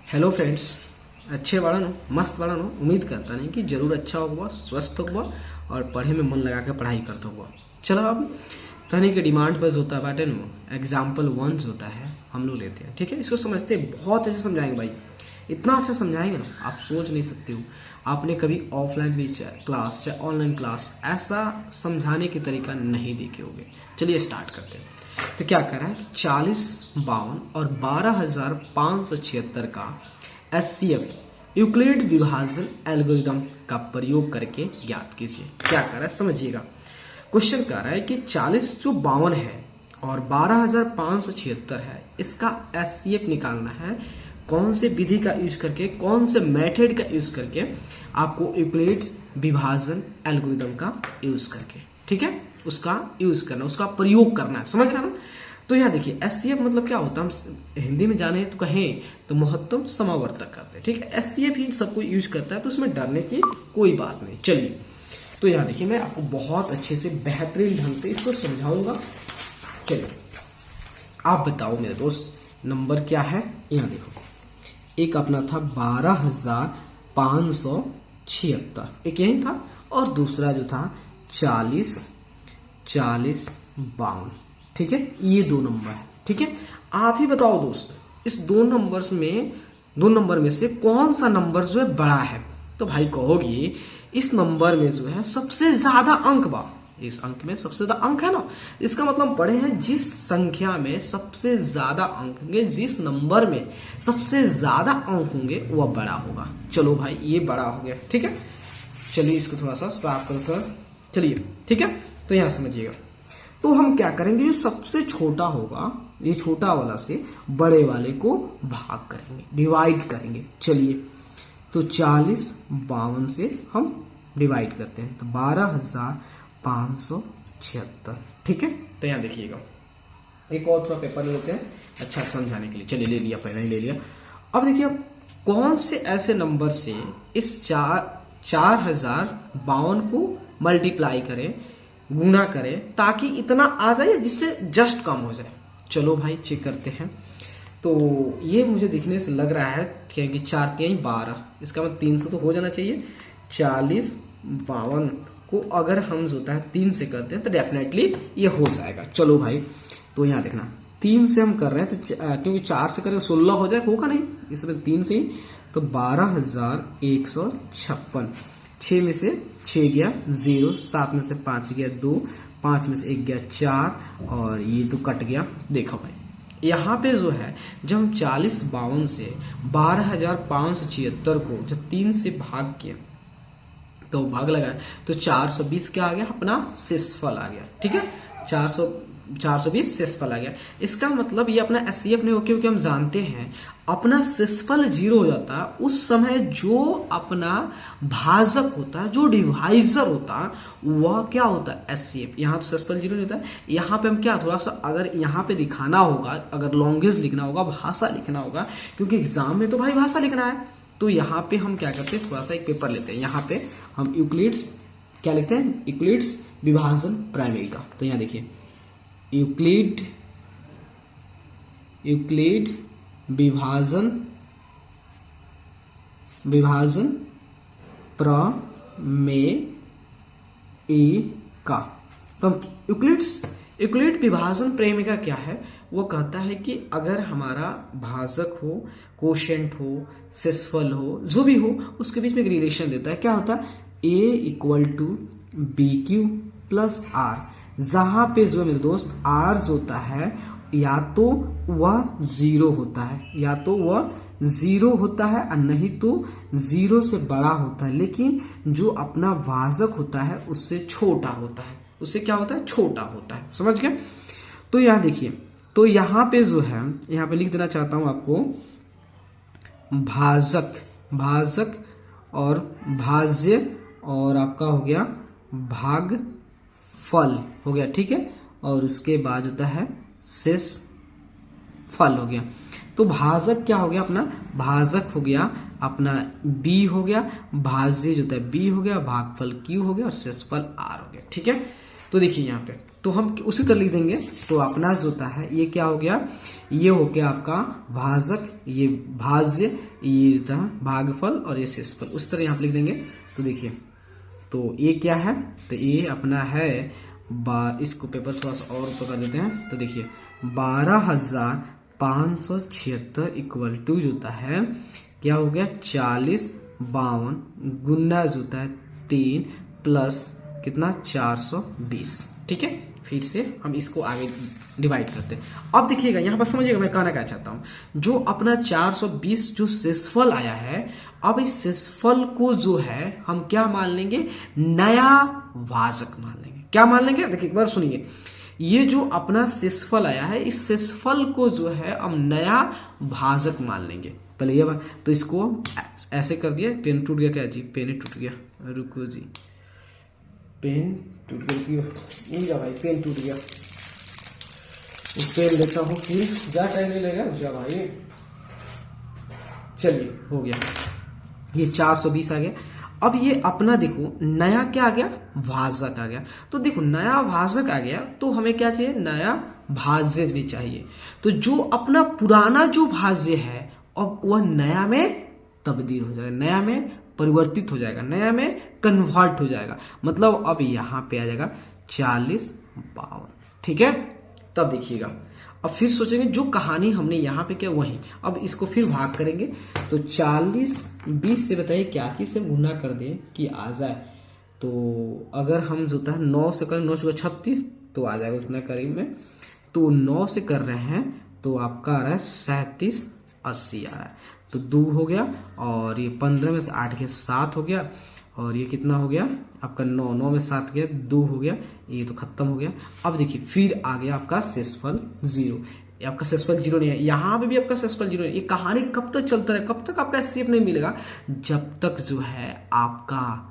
Hello friends, अच्छे बड़न मस्त बड़न उम्मीद करता नहीं कि जरूर अच्छा होगा, स्वस्थ होगा और पढ़े में मन लगा के पढ़ाई करता होगा। चलो अब कहने के डिमांड पर होता है बाटे नो एग्जाम्पल 1 होता है, हम लोग लेते हैं। ठीक है, इसको समझते हैं, बहुत अच्छे समझाएंगे भाई, इतना अच्छा समझाएंगे ना आप सोच नहीं सकते हो। आपने कभी ऑफलाइन भी क्लास चाहे ऑनलाइन क्लास ऐसा समझाने की तरीका नहीं देखे होंगे। चलिए स्टार्ट करते हैं। तो क्या कर रहा है कि 40, 52 और 12,576 का HCF यूक्लिड विभाजन एल्गोरिदम का प्रयोग करके ज्ञात कीजिए। क्या कर रहा है समझिएगा। क्वेश्चन कह रहा है कि 40 जो 52 है और 12,576 है, इसका HCF निकालना है। कौन से विधि का यूज करके, कौन से मेथड का यूज करके, आपको यूक्लिड विभाजन एल्गोरिदम का यूज करके, ठीक है, उसका यूज करना, उसका प्रयोग करना है। समझ रहे हैं ना। तो यहाँ देखिए HCF मतलब क्या होता है, हम हिंदी में जाने तो कहें तो महत्तम समावर्तक करते हैं। ठीक है, HCF ही सबको यूज करता है, तो उसमें डरने की कोई बात नहीं। चलिए तो यहाँ देखिए मैं आपको बहुत अच्छे से बेहतरीन ढंग से इसको समझाऊंगा। चलिए आप बताओ मेरे दोस्त, नंबर क्या है। यहाँ देखो, एक अपना था 12,576, एक यही था, और दूसरा जो था 40, 52। ठीक है, ये दो नंबर है। ठीक है, आप ही बताओ दोस्त, इस दो नंबर में से कौन सा नंबर जो है बड़ा है। तो भाई कहोगे इस नंबर में जो है सबसे ज्यादा अंक बा, इस अंक में सबसे ज्यादा अंक है ना, इसका मतलब पढ़े हैं जिस संख्या में सबसे ज्यादा अंक होंगे, जिस नंबर में सबसे ज्यादा अंक होंगे वह बड़ा होगा। चलो भाई ये बड़ा हो गया। ठीक है, चलिए इसको थोड़ा सा साफ करो। चलिए ठीक है, तो यहां समझिएगा। तो हम क्या करेंगे, जो सबसे छोटा होगा ये छोटा वाला से बड़े वाले को भाग करेंगे, डिवाइड करेंगे। चलिए तो 40, 52 से हम डिवाइड करते हैं तो 12,576। ठीक है, तो यहाँ देखिएगा, एक और थोड़ा पेपर ले लेते हैं अच्छा समझाने के लिए। चलिए ले लिया, पहले ही ले लिया। अब देखिए अब कौन से ऐसे नंबर से इस 4,052 को मल्टीप्लाई करें, गुणा करें, ताकि इतना आ जाए जिससे जस्ट कम हो जाए। चलो भाई चेक करते हैं। तो ये मुझे दिखने से लग रहा है कि 4 3 12, इसका मतलब 300 तो हो जाना चाहिए। 40, 52 को अगर हम जो होता है 3 से करते हैं तो डेफिनेटली ये हो जाएगा। चलो भाई, तो यहाँ देखना 3 से हम कर रहे हैं तो क्योंकि 4 से करें 16 हो जाए, होगा नहीं, इसलिए 3 से ही। तो 12,156, 6 में से 6 गया 0, 7 में से 5 गया 2, 5 में से 1 गया 4, और ये तो कट गया। देखो भाई यहाँ पे जो है जब हम 40, 52 से 12,576 को जब 3 से भाग किया तो भाग लगाए तो 420 क्या आ गया, अपना शेषफल आ गया। ठीक है, 420 शेषफल आ गया। इसका मतलब ये अपना HCF नहीं हो, क्योंकि हम जानते हैं अपना शेषफल 0 हो जाता है उस समय जो अपना भाजक होता है, जो डिवाइजर होता है, वह क्या होता है HCF। यहाँ तो शेषफल 0 होता है। यहाँ पे हम क्या थोड़ा सा अगर यहाँ पे दिखाना होगा, अगर लॉन्गेज लिखना होगा, भाषा लिखना होगा, क्योंकि एग्जाम में तो भाई भाषा लिखना है, तो यहाँ पे हम क्या करते हैं, थोड़ा सा एक पेपर लेते हैं। यहाँ पे हम यूक्लिड्स क्या लिखते हैं, यूक्लिड्स विभाजन प्राइमरी का। तो यहाँ देखिए यूक्लिड विभाजन प्रमेय का। तो हम यूक्लिड विभाजन प्रमेय का क्या है, वो कहता है कि अगर हमारा भाजक हो, कोशेंट हो, शेषफल हो, जो भी हो, उसके बीच में एक रिलेशन देता है। क्या होता है, A = BQ + R, जहां पे जो मेरे दोस्त R जो होता है या तो वह 0 होता है, या तो वह 0 होता है, और नहीं तो 0 से बड़ा होता है, लेकिन जो अपना भाजक होता है उससे छोटा होता है, उससे क्या होता है, छोटा होता है। समझ गए। तो यहाँ देखिए, तो यहाँ पे जो है, यहाँ पे लिख देना चाहता हूं आपको, भाजक और भाज्य, और आपका हो गया भागफल हो गया। ठीक है, और उसके बाद होता है शेषफल हो गया। तो भाजक क्या हो गया, अपना भाजक हो गया अपना B हो गया, भाज्य जो होता है B हो गया, भागफल Q हो गया, और शेषफल R हो गया। ठीक है, तो देखिए यहाँ पे तो हम उसी तरह लिख देंगे। तो अपना जो होता है ये क्या हो गया, ये हो गया आपका भाजक, ये भाज्य, ये होता है भागफल और ये शेषफल, उस तरह यहाँ पे लिख देंगे। तो देखिए तो ये क्या है, तो ये अपना है इसको पेपर थोड़ा सा और ऊपर कर देते हैं। तो देखिए 12,576 इक्वल टू जो होता है क्या हो गया 40/52 गुना जो होता है 3 प्लस कितना 420। ठीक है, फिर से हम इसको आगे डिवाइड करते हैं। अब देखिएगा यहाँ पर समझिएगा मैं कहना क्या चाहता हूँ, जो अपना 420 जो शेषफल आया है, अब इस शेषफल को जो है हम क्या मान लेंगे, नया भाजक मान लेंगे। क्या मान लेंगे, देखिए एक बार सुनिए, ये जो अपना शेषफल आया है इस शेषफल को जो है हम नया भाजक मान लेंगे। पहले ये तो इसको ऐसे कर दिया, पेन टूट गया क्या जी, पेन ही टूट गया, रुको जी पेन टूट गया भाई, पेन टूट गया, पेन लेता हूँ फिर ज्यादा टाइम नहीं लगेगा मुझे भाई। चलिए हो गया, ये 420 आ गया। अब ये अपना देखो नया क्या आ गया, भाजक आ गया। तो देखो नया भाजक आ गया तो हमें क्या चाहिए, नया भाज्य भी चाहिए। तो जो अपना पुराना जो भाज्य है अब वह नया में तब्दील हो जाएगा, नया में परिवर्तित हो जाएगा, नया में कन्वर्ट हो जाएगा। मतलब अब यहाँ पे आ जाएगा 40/52। ठीक है, तब देखिएगा अब फिर सोचेंगे जो कहानी हमने यहाँ पे क्या वही, अब इसको फिर भाग करेंगे। तो 40/20 से बताइए क्या चीज से गुना कर दे कि आ जाए। तो अगर हम जो है 9 से करें, 9 × 36 तो आ जाएगा उसमें करीब में। तो 9 से कर रहे हैं तो आपका आ रहा है 3780 आ रहा है। तो 2 हो गया और ये 15 में से 8 गया 7 हो गया, और ये कितना हो गया आपका 9 में 7 गया 2 हो गया, ये तो खत्म हो गया। अब देखिए फिर आ गया आपका शेषफल 0, आपका शेषफल 0 नहीं है, यहाँ पे भी आपका शेषफल 0 है। ये कहानी कब तक चलता है, कब तक आपका एससीएफ नहीं मिलेगा, जब तक जो है आपका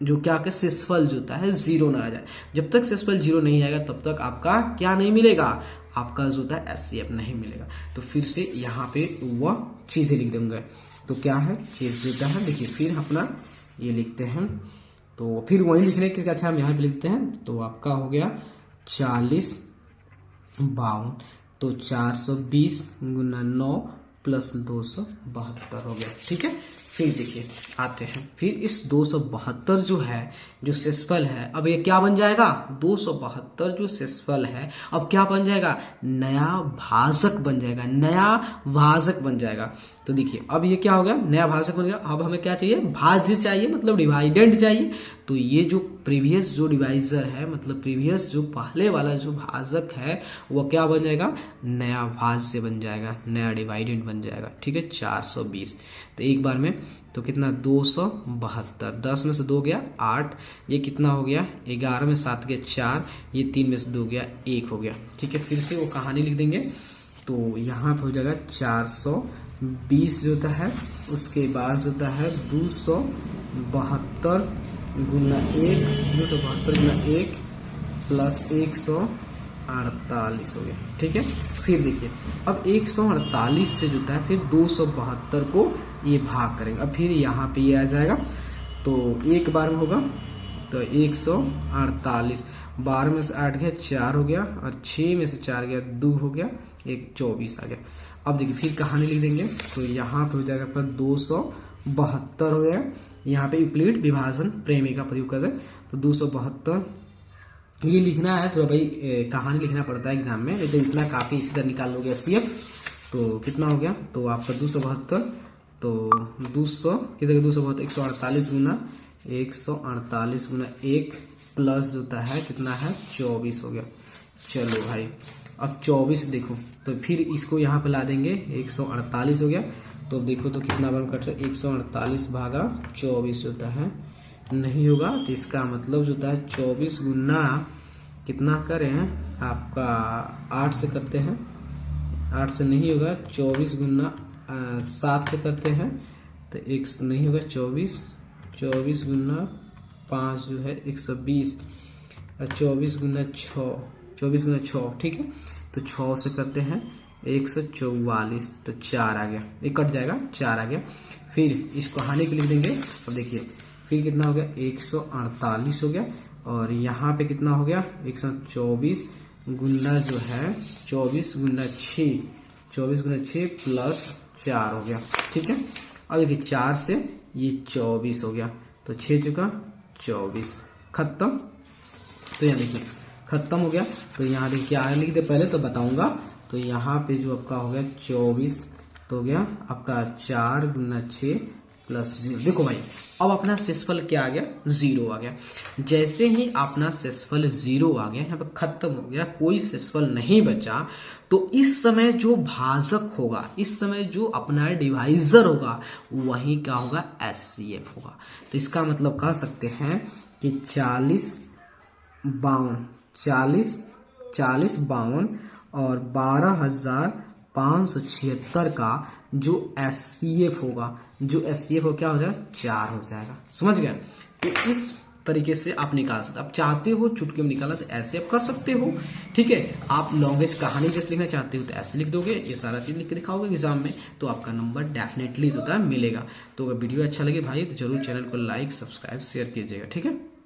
जो क्या आपका शेषफल जो होता है 0 ना आ जाए। जब तक शेषफल 0 नहीं आएगा तब तक आपका क्या नहीं मिलेगा, आपका जो होता है एससीएफ नहीं मिलेगा। तो फिर से यहाँ पे वह चीजें लिख देंगे। तो क्या है चीज देता है, देखिए फिर अपना ये लिखते हैं। तो फिर वही लिखने के अच्छा हम यहाँ पे लिखते हैं। तो आपका हो गया 40/52, तो 420 × 9 प्लस 272 हो गया। ठीक है, फिर देखिए आते हैं, फिर इस 272 जो है जो शेषफल है, अब ये क्या बन जाएगा, 272 जो शेषफल है अब क्या बन जाएगा, नया भाजक बन जाएगा, नया भाजक बन जाएगा। तो देखिए अब ये क्या हो गया, नया भाजक बन गया। अब हमें क्या चाहिए, भाज्य चाहिए, मतलब डिवाइडेंड चाहिए। तो ये जो प्रीवियस जो डिवाइजर है, मतलब प्रीवियस जो पहले वाला जो भाजक है वो क्या बन जाएगा, नया भाज्य बन जाएगा, नया डिवाइडेंड बन जाएगा। ठीक है, 420। तो एक बार में तो कितना 272, 10 में से 2 गया 8, ये कितना हो गया 11 में 7 गया 4, ये 3 में से 2 गया 1 हो गया। ठीक है, फिर से वो कहानी लिख देंगे। तो यहाँ पे हो जाएगा 420 जो होता है, उसके बाद होता है 272 × 1, 272 × 1 प्लस 148 हो गया। ठीक है, फिर देखिए अब 148 से जो है फिर 272 को ये भाग करेंगे। अब फिर यहाँ पे ये आ जाएगा, तो एक बार में होगा तो 148, 12 में से 8 गया 4 हो गया, और 6 में से 4 गया 2 हो गया, 24 आ गया। अब देखिए फिर कहानी लिख देंगे। तो यहाँ पे हो जाएगा पर 272 हो गया। यहाँ पे यूक्लिड विभाजन प्रमेय का प्रयोग कर दें। तो 272 ये लिखना है, थोड़ा भाई कहानी लिखना पड़ता है एग्जाम में, तो इतना काफी इसी तरह निकाल लोगे एससीएफ। तो कितना हो गया, तो आपका 272, तो 200 कितने 272 148 × 148 × 1 प्लस होता है कितना है 24 हो गया। चलो भाई अब 24 देखो, तो फिर इसको यहाँ पे ला देंगे, 148 हो गया। तो अब देखो तो कितना बार कट रहा है, 148 भागा 24 होता है, नहीं होगा। तो इसका मतलब जो होता है 24 गुना कितना करें आपका 8 से करते हैं, 8 से नहीं होगा, 24 गुना 7 से करते हैं तो 1 नहीं होगा, 24 गुना 5 जो है 120, और 24 गुना 6, ठीक है। तो 6 से करते हैं 144, तो 4 आ गया, ये कट जाएगा 4 आ गया। फिर इस कहानी को लिख देंगे। अब देखिए फिर कितना हो गया 148 हो गया, और यहाँ पे कितना हो गया 124 गुना जो है 24 गुना 6 प्लस 4 हो गया। ठीक है, अब देखिए 4 से ये 24 हो गया, तो 6 चुका 24, खत्म। तो यहाँ देखिए खत्म हो गया। तो यहाँ देखिए क्या लिख दे पहले तो बताऊंगा। तो यहाँ पे जो आपका हो गया 24 तो हो गया आपका 4 गुना 6 प्लस 0। देखो भाई अब अपना शेषफल क्या आ गया 0 आ गया। जैसे ही अपना शेषफल 0 आ गया, यहाँ पे खत्म हो गया, कोई शेषफल नहीं बचा, तो इस समय जो भाजक होगा, इस समय जो अपना डिवाइजर होगा, वही क्या होगा एचसीएफ होगा। तो इसका मतलब कह सकते हैं कि 40 52 और 12,576 का जो एचसीएफ होगा, जो एचसीएफ हो क्या हो जाएगा 4 हो जाएगा। समझ गए? तो इस तरीके से आप निकाल सकते। आप चाहते हो चुटकी में निकाला तो ऐसे आप कर सकते हो। ठीक है, आप लॉन्गेस्ट कहानी जैसे लिखना चाहते हो तो ऐसे लिख दोगे, ये सारा चीज लिख के दिखाओगे एग्जाम में, तो आपका नंबर डेफिनेटली जो होता है मिलेगा। तो अगर वीडियो अच्छा लगे भाई तो जरूर चैनल को लाइक सब्सक्राइब शेयर कीजिएगा। ठीक है।